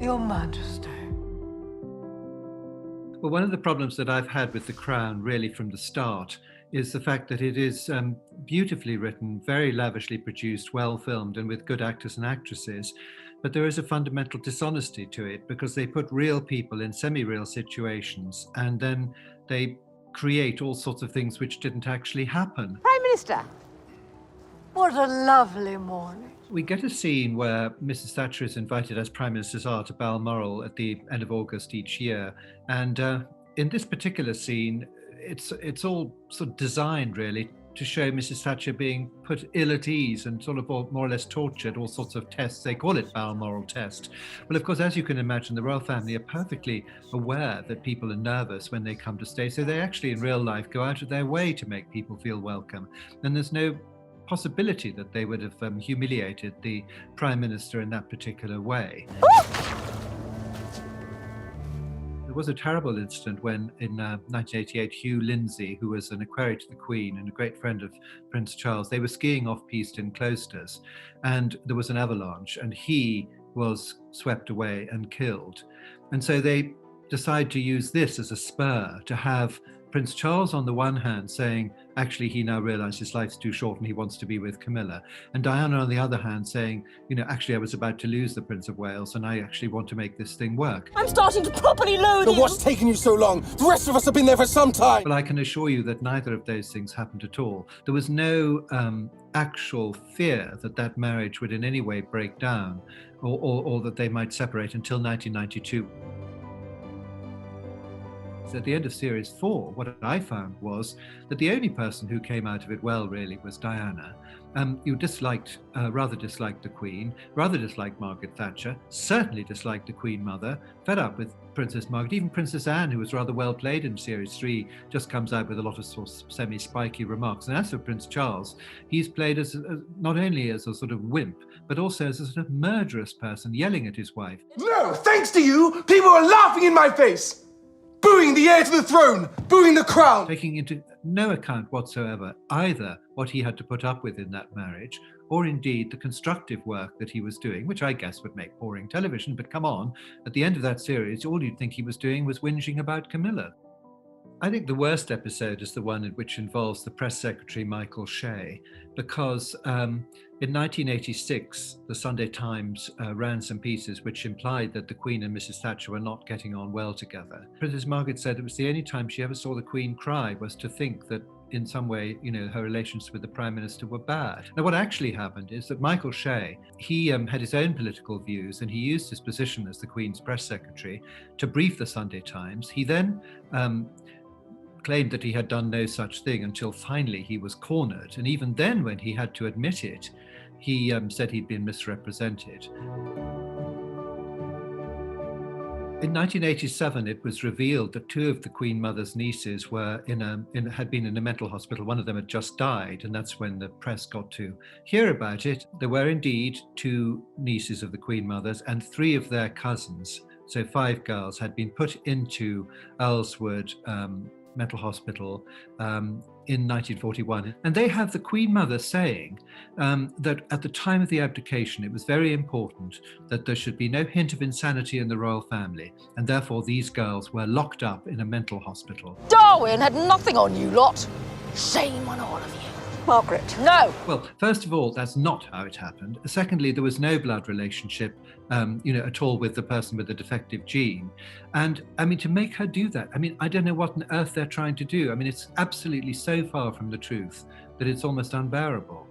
Your Majesty. Well, one of the problems that I've had with The Crown, really from the start, is the fact that it is beautifully written, very lavishly produced, well filmed, and with good actors and actresses. But there is a fundamental dishonesty to it because they put real people in semi-real situations and then they create all sorts of things which didn't actually happen. Prime Minister. What a lovely morning. We get a scene where Mrs. Thatcher is invited as Prime Minister's Art to Balmoral at the end of August each year. And in this particular scene, it's all sort of designed really to show Mrs. Thatcher being put ill at ease and sort of more or less tortured, all sorts of tests. They call it Balmoral test. Well, of course, as you can imagine, the royal family are perfectly aware that people are nervous when they come to stay. So they actually in real life go out of their way to make people feel welcome. And there's no possibility that they would have humiliated the Prime Minister in that particular way. There was a terrible incident when in 1988 Hugh Lindsay, who was an equerry to the Queen and a great friend of Prince Charles, they were skiing off piste in Cloisters and there was an avalanche and he was swept away and killed. And so they decide to use this as a spur to have Prince Charles on the one hand saying, actually, he now realized his life's too short and he wants to be with Camilla. And Diana on the other hand saying, you know, actually, I was about to lose the Prince of Wales and I actually want to make this thing work. I'm starting to properly loathe you. What's taken you so long? The rest of us have been there for some time. Well, I can assure you that neither of those things happened at all. There was no actual fear that that marriage would in any way break down or that they might separate until 1992. At the end of series 4, what I found was that the only person who came out of it well really was Diana. You rather disliked the Queen, rather disliked Margaret Thatcher, certainly disliked the Queen Mother, fed up with Princess Margaret. Even Princess Anne, who was rather well played in series 3, just comes out with a lot of sort of semi-spiky remarks. And as for Prince Charles, he's played as not only as a sort of wimp, but also as a sort of murderous person yelling at his wife. No, thanks to you, people are laughing in my face. Booing the heir to the throne, booing the crown. Taking into no account whatsoever either what he had to put up with in that marriage, or indeed the constructive work that he was doing, which I guess would make boring television, but come on, at the end of that series, all you'd think he was doing was whinging about Camilla. I think the worst episode is the one which involves the press secretary, Michael Shea, because in 1986, the Sunday Times ran some pieces which implied that the Queen and Mrs. Thatcher were not getting on well together. Princess Margaret said it was the only time she ever saw the Queen cry was to think that in some way, you know, her relations with the Prime Minister were bad. Now, what actually happened is that Michael Shea, he had his own political views and he used his position as the Queen's press secretary to brief the Sunday Times. He then claimed that he had done no such thing until finally he was cornered. And even then, when he had to admit it, he said he'd been misrepresented. In 1987, it was revealed that two of the Queen Mother's nieces were had been in a mental hospital. One of them had just died, and that's when the press got to hear about it. There were indeed two nieces of the Queen Mother's and three of their cousins. So 5 girls had been put into Earlswood Mental Hospital in 1941. And they have the Queen Mother saying that at the time of the abdication, it was very important that there should be no hint of insanity in the royal family. And therefore, these girls were locked up in a mental hospital. Darwin had nothing on you lot. Shame on all of you. Margaret. No. Well, first of all, that's not how it happened. Secondly, there was no blood relationship, at all with the person with the defective gene. And I mean, to make her do that, I mean, I don't know what on earth they're trying to do. I mean, it's absolutely so far from the truth that it's almost unbearable.